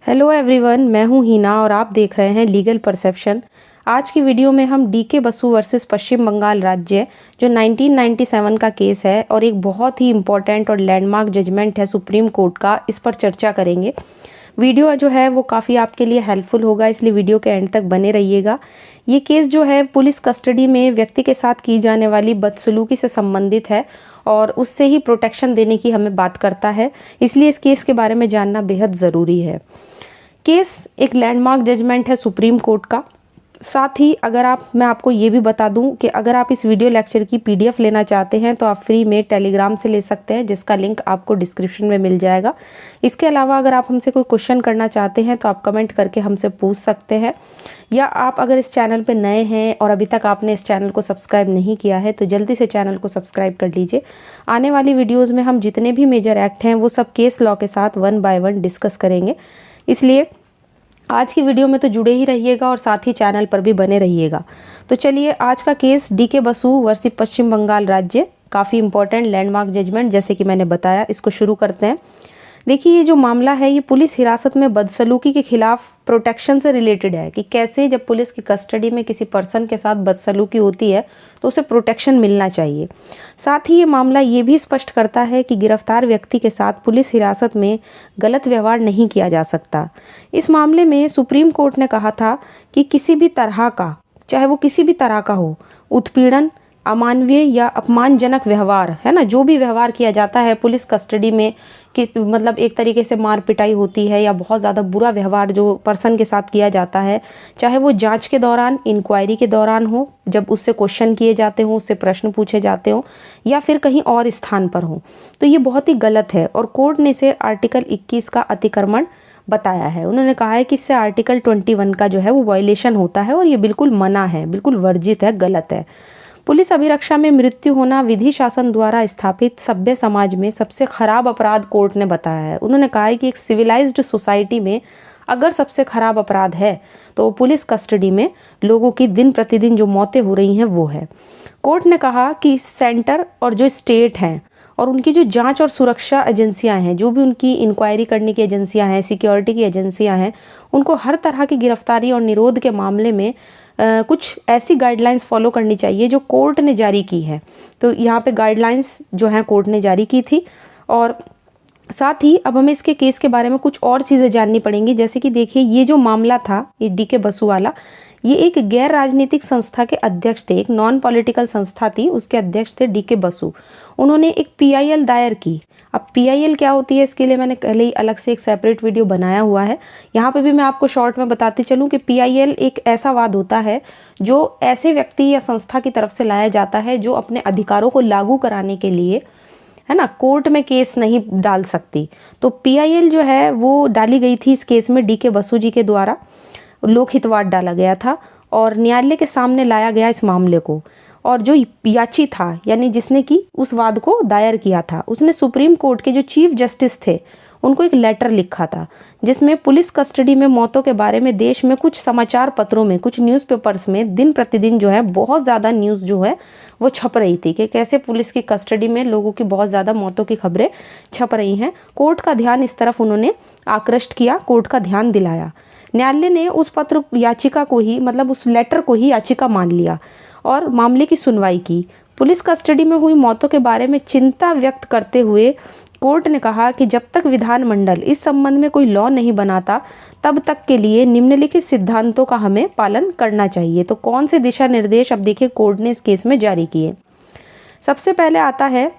Hello everyone, मैं हूं हीना और आप देख रहे हैं लीगल परसेप्शन। आज की वीडियो में हम डीके बसु वर्सेस पश्चिम बंगाल राज्य जो 1997 का केस है और एक बहुत ही इम्पोर्टेंट और लैंडमार्क जजमेंट है सुप्रीम कोर्ट का, इस पर चर्चा करेंगे। वीडियो जो है वो काफ़ी आपके लिए हेल्पफुल होगा, इसलिए वीडियो के एंड तक बने रहिएगा। ये केस जो है पुलिस कस्टडी में व्यक्ति के साथ की जाने वाली बदसलूकी से संबंधित है और उससे ही प्रोटेक्शन देने की हमें बात करता है, इसलिए इस केस के बारे में जानना बेहद ज़रूरी है। केस एक लैंडमार्क जजमेंट है सुप्रीम कोर्ट का। साथ ही मैं आपको ये भी बता दूं कि अगर आप इस वीडियो लेक्चर की पीडीएफ लेना चाहते हैं तो आप फ्री में टेलीग्राम से ले सकते हैं, जिसका लिंक आपको डिस्क्रिप्शन में मिल जाएगा। इसके अलावा अगर आप हमसे कोई क्वेश्चन करना चाहते हैं तो आप कमेंट करके हमसे पूछ सकते हैं, या आप अगर इस चैनल पर नए हैं और अभी तक आपने इस चैनल को सब्सक्राइब नहीं किया है तो जल्दी से चैनल को सब्सक्राइब कर लीजिए। आने वाली वीडियोज़ में हम जितने भी मेजर एक्ट हैं वो सब केस लॉ के साथ 1 बाय 1 डिस्कस करेंगे, इसलिए आज की वीडियो में तो जुड़े ही रहिएगा और साथ ही चैनल पर भी बने रहिएगा। तो चलिए, आज का केस डीके बसु वर्सेस पश्चिम बंगाल राज्य, काफ़ी इंपॉर्टेंट लैंडमार्क जजमेंट जैसे कि मैंने बताया, इसको शुरू करते हैं। देखिए, ये जो मामला है ये पुलिस हिरासत में बदसलूकी के खिलाफ प्रोटेक्शन से रिलेटेड है कि कैसे जब पुलिस की कस्टडी में किसी पर्सन के साथ बदसलूकी होती है तो उसे प्रोटेक्शन मिलना चाहिए। साथ ही ये मामला ये भी स्पष्ट करता है कि गिरफ्तार व्यक्ति के साथ पुलिस हिरासत में गलत व्यवहार नहीं किया जा सकता। इस मामले में सुप्रीम कोर्ट ने कहा था कि किसी भी तरह का, चाहे वो किसी भी तरह का हो, उत्पीड़न, अमानवीय या अपमानजनक व्यवहार, है ना, जो भी व्यवहार किया जाता है पुलिस कस्टडी में, किस मतलब एक तरीके से मार पिटाई होती है या बहुत ज़्यादा बुरा व्यवहार जो पर्सन के साथ किया जाता है, चाहे वो जांच के दौरान, इंक्वायरी के दौरान हो, जब उससे क्वेश्चन किए जाते हों, उससे प्रश्न पूछे जाते हों, या फिर कहीं और स्थान पर हो, तो ये बहुत ही गलत है और कोर्ट ने इसे आर्टिकल 21 का अतिक्रमण बताया है। उन्होंने कहा है कि इससे आर्टिकल 21 का जो है वो वायलेशन होता है और ये बिल्कुल मना है, बिल्कुल वर्जित है, गलत है। पुलिस अभिरक्षा में मृत्यु होना विधि शासन द्वारा स्थापित सभ्य समाज में सबसे खराब अपराध कोर्ट ने बताया है। उन्होंने कहा है कि एक सिविलाइज्ड सोसाइटी में अगर सबसे खराब अपराध है तो पुलिस कस्टडी में लोगों की दिन प्रतिदिन जो मौतें हो रही हैं वो है। कोर्ट ने कहा कि सेंटर और जो स्टेट हैं और उनकी जो जांच और सुरक्षा एजेंसियां हैं, जो भी उनकी इंक्वायरी करने की एजेंसियां हैं, सिक्योरिटी की एजेंसियां हैं, उनको हर तरह की गिरफ्तारी और निरोध के मामले में कुछ ऐसी गाइडलाइंस फॉलो करनी चाहिए जो कोर्ट ने जारी की है। तो यहाँ पे गाइडलाइंस जो हैं कोर्ट ने जारी की थी। और साथ ही अब हमें इसके केस के बारे में कुछ और चीज़ें जाननी पड़ेंगी, जैसे कि देखिए, ये जो मामला था, ये डीके बसु वाला, ये एक गैर राजनीतिक संस्था के अध्यक्ष थे, एक नॉन पॉलिटिकल संस्था थी, उसके अध्यक्ष थे डीके बसु। उन्होंने एक पीआईएल दायर की। अब पीआईएल क्या होती है, इसके लिए मैंने पहले ही अलग से एक सेपरेट वीडियो बनाया हुआ है। यहाँ पे भी मैं आपको शॉर्ट में बताती चलूँ कि पीआईएल एक ऐसा वाद होता है जो ऐसे व्यक्ति या संस्था की तरफ से लाया जाता है जो अपने अधिकारों को लागू कराने के लिए, है ना, कोर्ट में केस नहीं डाल सकती। तो पीआईएल जो है वो डाली गई थी इस केस में डीके बसु जी के द्वारा, लोकहितवाद डाला गया था और न्यायालय के सामने लाया गया इस मामले को। और जो याची था, यानी जिसने कि उस वाद को दायर किया था, उसने सुप्रीम कोर्ट के जो चीफ जस्टिस थे उनको एक लेटर लिखा था, जिसमें पुलिस कस्टडी में मौतों के बारे में देश में कुछ समाचार पत्रों में, कुछ न्यूज़पेपर्स में दिन प्रतिदिन जो है बहुत ज़्यादा न्यूज़ जो है वो छप रही थी कि कैसे पुलिस की कस्टडी में लोगों की बहुत ज़्यादा मौतों की खबरें छप रही हैं। कोर्ट का ध्यान इस तरफ उन्होंने आकृष्ट किया, कोर्ट का ध्यान दिलाया। न्यायालय ने उस पत्र याचिका को ही, मतलब उस लेटर को ही याचिका मान लिया और मामले की सुनवाई की। पुलिस कस्टडी में हुई मौतों के बारे में चिंता व्यक्त करते हुए कोर्ट ने कहा कि जब तक विधानमंडल इस संबंध में कोई लॉ नहीं बनाता तब तक के लिए निम्नलिखित सिद्धांतों का हमें पालन करना चाहिए। तो कौन से दिशा निर्देश अब देखिए कोर्ट ने इस केस में जारी किए। सबसे पहले आता है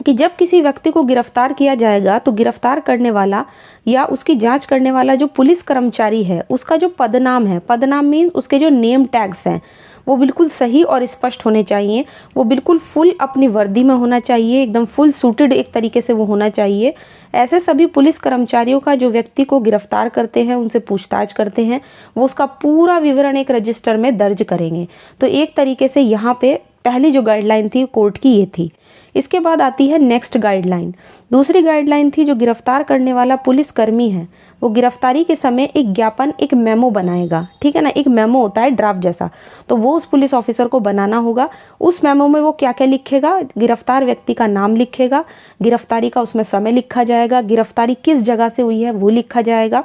कि जब किसी व्यक्ति को गिरफ्तार किया जाएगा तो गिरफ्तार करने वाला या उसकी जांच करने वाला जो पुलिस कर्मचारी है उसका जो पदनाम है, पदनाम मीन्स उसके जो नेम टैग्स हैं, वो बिल्कुल सही और स्पष्ट होने चाहिए। वो बिल्कुल फुल अपनी वर्दी में होना चाहिए, एकदम फुल सूटेड एक तरीके से वो होना चाहिए। ऐसे सभी पुलिस कर्मचारियों का जो व्यक्ति को गिरफ्तार करते हैं, उनसे पूछताछ करते हैं, वो उसका पूरा विवरण एक रजिस्टर में दर्ज करेंगे। तो एक तरीके से यहाँ पे पहली जो गाइडलाइन थी कोर्ट की ये थी। इसके बाद आती है नेक्स्ट गाइडलाइन। दूसरी गाइडलाइन थी जो गिरफ्तार करने वाला पुलिसकर्मी है वो गिरफ्तारी के समय एक ज्ञापन, एक मेमो बनाएगा, ठीक है ना। एक मेमो होता है ड्राफ्ट जैसा, तो वो उस पुलिस ऑफिसर को बनाना होगा। उस मेमो में वो क्या क्या लिखेगा, गिरफ्तार व्यक्ति का नाम लिखेगा, गिरफ्तारी का उसमें समय लिखा जाएगा, गिरफ्तारी किस जगह से हुई है वो लिखा जाएगा,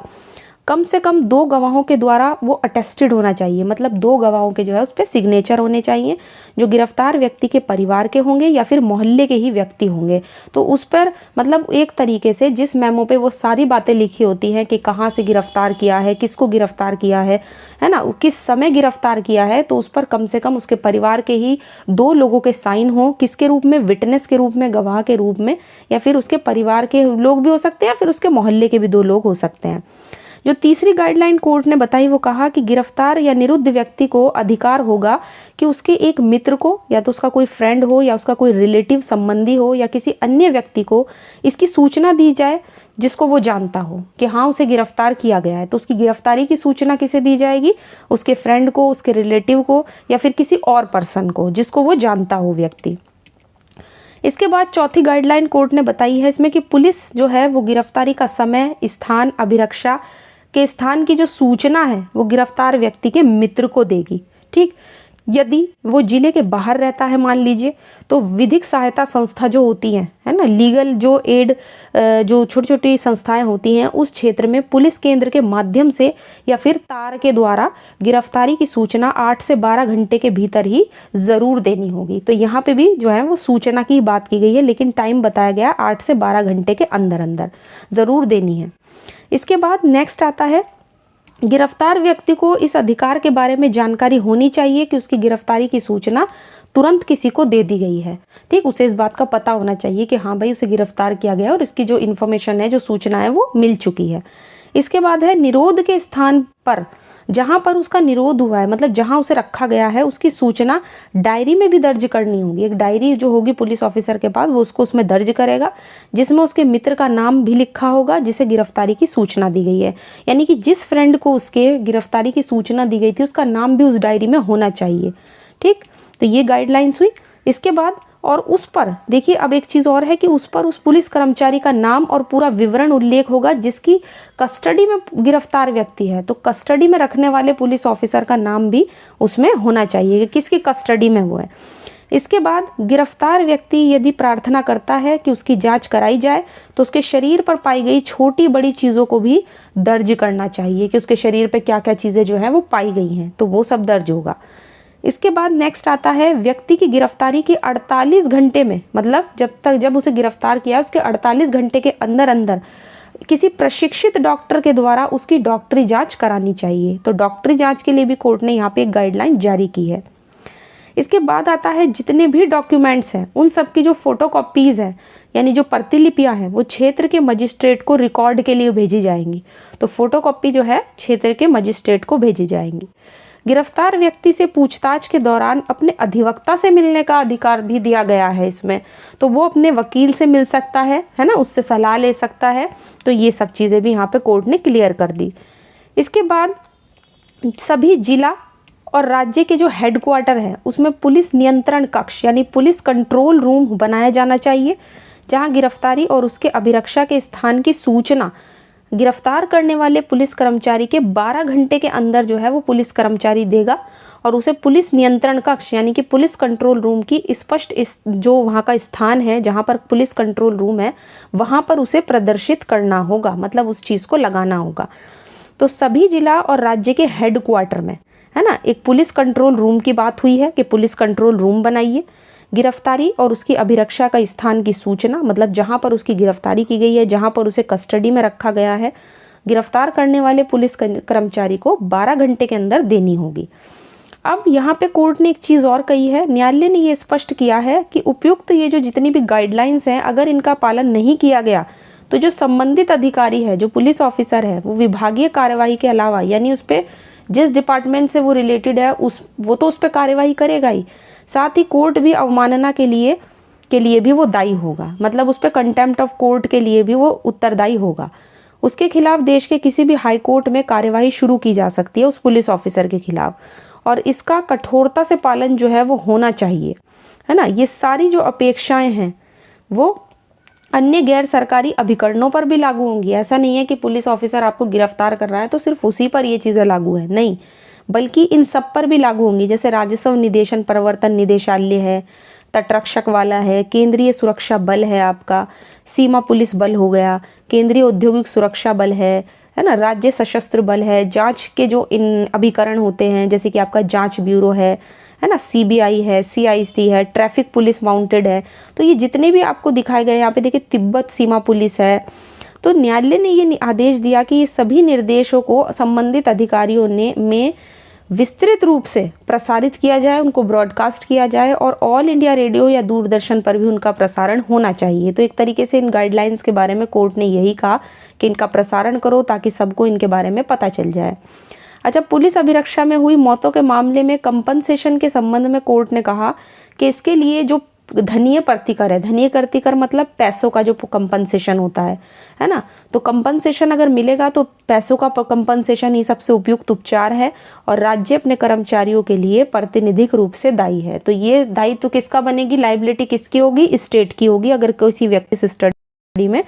कम से कम 2 गवाहों के द्वारा वो अटेस्टेड होना चाहिए, मतलब 2 गवाहों के जो है उस पर सिग्नेचर होने चाहिए, जो गिरफ्तार व्यक्ति के परिवार के होंगे या फिर मोहल्ले के ही व्यक्ति होंगे। तो उस पर मतलब एक तरीके से जिस मेमो पे वो सारी बातें लिखी होती हैं कि कहाँ से गिरफ्तार किया है, किसको गिरफ्तार किया है ना, किस समय गिरफ्तार किया है, तो उस पर कम से कम उसके परिवार के ही 2 लोगों के साइन हो, किसके रूप में, विटनेस के रूप में, गवाह के रूप में, या फिर उसके परिवार के लोग भी हो सकते हैं या फिर उसके मोहल्ले के भी 2 लोग हो सकते हैं। जो तीसरी गाइडलाइन कोर्ट ने बताई वो कहा कि गिरफ्तार या निरुद्ध व्यक्ति को अधिकार होगा कि उसके एक मित्र को, या तो उसका कोई फ्रेंड हो या उसका कोई रिलेटिव संबंधी हो या किसी अन्य व्यक्ति को इसकी सूचना दी जाए जिसको वो जानता हो कि हाँ उसे गिरफ्तार किया गया है। तो उसकी गिरफ्तारी की सूचना किसे दी जाएगी, उसके फ्रेंड को, उसके रिलेटिव को या फिर किसी और पर्सन को जिसको वो जानता हो व्यक्ति। इसके बाद चौथी गाइडलाइन कोर्ट ने बताई है इसमें कि पुलिस जो है वो गिरफ्तारी का समय, स्थान, अभिरक्षा के स्थान की जो सूचना है वो गिरफ्तार व्यक्ति के मित्र को देगी। ठीक, यदि वो जिले के बाहर रहता है मान लीजिए, तो विधिक सहायता संस्था जो होती हैं, है ना, लीगल जो एड, जो छोटी छोटी संस्थाएं होती हैं उस क्षेत्र में पुलिस केंद्र के माध्यम से या फिर तार के द्वारा गिरफ्तारी की सूचना 8 से 12 घंटे के भीतर ही ज़रूर देनी होगी। तो यहाँ पे भी जो है वो सूचना की बात की गई है, लेकिन टाइम बताया गया 8 से 12 घंटे के अंदर अंदर ज़रूर देनी है। इसके बाद नेक्स्ट आता है, गिरफ्तार व्यक्ति को इस अधिकार के बारे में जानकारी होनी चाहिए कि उसकी गिरफ्तारी की सूचना तुरंत किसी को दे दी गई है। ठीक, उसे इस बात का पता होना चाहिए कि हाँ भाई उसे गिरफ्तार किया गया है और इसकी जो इन्फॉर्मेशन है, जो सूचना है वो मिल चुकी है। इसके बाद है निरोध के स्थान पर, जहाँ पर उसका निरोध हुआ है, मतलब जहाँ उसे रखा गया है, उसकी सूचना डायरी में भी दर्ज करनी होगी। एक डायरी जो होगी पुलिस ऑफिसर के पास, वो उसको उसमें दर्ज करेगा, जिसमें उसके मित्र का नाम भी लिखा होगा जिसे गिरफ्तारी की सूचना दी गई है। यानी कि जिस फ्रेंड को उसके गिरफ्तारी की सूचना दी गई थी उसका नाम भी उस डायरी में होना चाहिए। ठीक, तो ये गाइडलाइंस हुई। इसके बाद और उस पर देखिए, अब एक चीज़ और है कि उस पर उस पुलिस कर्मचारी का नाम और पूरा विवरण उल्लेख होगा जिसकी कस्टडी में गिरफ्तार व्यक्ति है। तो कस्टडी में रखने वाले पुलिस ऑफिसर का नाम भी उसमें होना चाहिए कि किसकी कस्टडी में वो है। इसके बाद गिरफ्तार व्यक्ति यदि प्रार्थना करता है कि उसकी जांच कराई जाए तो उसके शरीर पर पाई गई छोटी बड़ी चीज़ों को भी दर्ज करना चाहिए कि उसके शरीर पर क्या क्या चीज़ें जो हैं वो पाई गई हैं, तो वो सब दर्ज होगा। इसके बाद नेक्स्ट आता है, व्यक्ति की गिरफ्तारी के 48 घंटे में, मतलब जब उसे गिरफ्तार किया उसके 48 घंटे के अंदर अंदर किसी प्रशिक्षित डॉक्टर के द्वारा उसकी डॉक्टरी जांच करानी चाहिए। तो डॉक्टरी जांच के लिए भी कोर्ट ने यहाँ पे एक गाइडलाइन जारी की है। इसके बाद आता है, जितने भी डॉक्यूमेंट्स हैं उन सब की जो फोटोकॉपीज़ हैं, यानी जो प्रतिलिपियां हैं, वो क्षेत्र के मजिस्ट्रेट को रिकॉर्ड के लिए भेजी जाएंगी। तो फोटोकॉपी जो है क्षेत्र के मजिस्ट्रेट को भेजी जाएंगी। गिरफ्तार व्यक्ति से पूछताछ के दौरान अपने अधिवक्ता से मिलने का अधिकार भी दिया गया है इसमें। तो वो अपने वकील से मिल सकता है ना, उससे सलाह ले सकता है। तो ये सब चीज़ें भी यहाँ पे कोर्ट ने क्लियर कर दी। इसके बाद सभी जिला और राज्य के जो हेडक्वार्टर है उसमें पुलिस नियंत्रण कक्ष यानी पुलिस कंट्रोल रूम बनाया जाना चाहिए, जहाँ गिरफ्तारी और उसके अभिरक्षा के स्थान की सूचना गिरफ्तार करने वाले पुलिस कर्मचारी के 12 घंटे के अंदर जो है वो पुलिस कर्मचारी देगा और उसे पुलिस नियंत्रण कक्ष यानी कि पुलिस कंट्रोल रूम की स्पष्ट इस जो वहाँ का स्थान है जहाँ पर पुलिस कंट्रोल रूम है वहाँ पर उसे प्रदर्शित करना होगा, मतलब उस चीज़ को लगाना होगा। तो सभी जिला और राज्य के हेडक्वार्टर में, है ना, एक पुलिस कंट्रोल रूम की बात हुई है कि पुलिस कंट्रोल रूम बनाइए। गिरफ्तारी और उसकी अभिरक्षा का स्थान की सूचना, मतलब जहां पर उसकी गिरफ्तारी की गई है, जहां पर उसे कस्टडी में रखा गया है, गिरफ्तार करने वाले पुलिस कर्मचारी को 12 घंटे के अंदर देनी होगी। अब यहाँ पे कोर्ट ने एक चीज़ और कही है, न्यायालय ने ये स्पष्ट किया है कि उपयुक्त ये जो जितनी भी गाइडलाइंस हैं अगर इनका पालन नहीं किया गया तो जो संबंधित अधिकारी है, जो पुलिस ऑफिसर है, वो विभागीय कार्यवाही के अलावा यानी उस पर जिस डिपार्टमेंट से वो रिलेटेड है वो तो उस पर कार्यवाही करेगा ही, साथ ही कोर्ट भी अवमानना के लिए भी वो दायी होगा, मतलब उस पर कंटेम्प्ट ऑफ कोर्ट के लिए भी वो उत्तरदायी होगा। उसके खिलाफ देश के किसी भी हाई कोर्ट में कार्यवाही शुरू की जा सकती है उस पुलिस ऑफिसर के खिलाफ, और इसका कठोरता से पालन जो है वो होना चाहिए, है ना। ये सारी जो अपेक्षाएं हैं वो अन्य गैर सरकारी अभिकरणों पर भी लागू होंगी। ऐसा नहीं है कि पुलिस ऑफिसर आपको गिरफ्तार कर रहा है तो सिर्फ उसी पर ये चीज़ें लागू है, नहीं, बल्कि इन सब पर भी लागू होंगी। जैसे राजस्व निदेशन प्रवर्तन निदेशालय है, तटरक्षक वाला है, केंद्रीय सुरक्षा बल है, आपका सीमा पुलिस बल हो गया, केंद्रीय औद्योगिक सुरक्षा बल है है ना, राज्य सशस्त्र बल है, जांच के जो इन अभिकरण होते हैं जैसे कि आपका जांच ब्यूरो है ना, सीबीआई है, सीआईसी है, ट्रैफिक पुलिस माउंटेड है। तो ये जितने भी आपको दिखाए गए यहाँ पे देखिए, तिब्बत सीमा पुलिस है। तो न्यायालय ने ये आदेश दिया कि ये सभी निर्देशों को संबंधित अधिकारियों ने में विस्तृत रूप से प्रसारित किया जाए, उनको ब्रॉडकास्ट किया जाए और ऑल इंडिया रेडियो या दूरदर्शन पर भी उनका प्रसारण होना चाहिए। तो एक तरीके से इन गाइडलाइंस के बारे में कोर्ट ने यही कहा कि इनका प्रसारण करो ताकि सबको इनके बारे में पता चल जाए। अच्छा, पुलिस अभिरक्षा में हुई मौतों के मामले में कंपनसेशन के संबंध में कोर्ट ने कहा कि इसके लिए जो धनीय प्रतिकर है, धनीय प्रतिकर मतलब पैसों का जो कंपनसेशन होता है ना, तो कंपनसेशन अगर मिलेगा तो पैसों का कंपनसेशन ही सबसे उपयुक्त उपचार है और राज्य अपने कर्मचारियों के लिए प्रातिनिधिक रूप से दायी है। तो ये दायित्व तो किसका बनेगी, लाइबिलिटी किसकी होगी, स्टेट की होगी अगर किसी व्यक्ति से स्टडी में,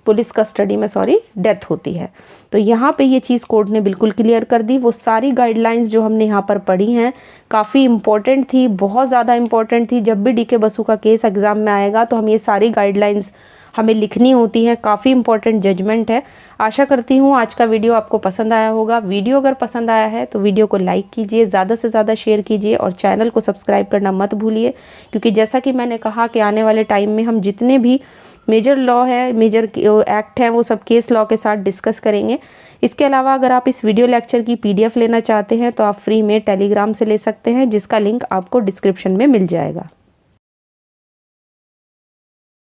पुलिस कस्टडी में डेथ होती है। तो यहाँ पे ये चीज़ कोर्ट ने बिल्कुल क्लियर कर दी। वो सारी गाइडलाइंस जो हमने यहाँ पर पढ़ी हैं काफ़ी इंपॉर्टेंट थी, बहुत ज़्यादा इंपॉर्टेंट थी। जब भी डीके बसु का केस एग्जाम में आएगा तो हम ये सारी गाइडलाइंस हमें लिखनी होती हैं, काफ़ी इंपॉर्टेंट जजमेंट है। आशा करती हूँ आज का वीडियो आपको पसंद आया होगा। वीडियो अगर पसंद आया है तो वीडियो को लाइक कीजिए, ज़्यादा से ज़्यादा शेयर कीजिए और चैनल को सब्सक्राइब करना मत भूलिए, क्योंकि जैसा कि मैंने कहा कि आने वाले टाइम में हम जितने भी मेजर लॉ है, मेजर एक्ट हैं, वो सब केस लॉ के साथ डिस्कस करेंगे। इसके अलावा अगर आप इस वीडियो लेक्चर की पीडीएफ लेना चाहते हैं तो आप फ्री में टेलीग्राम से ले सकते हैं, जिसका लिंक आपको डिस्क्रिप्शन में मिल जाएगा।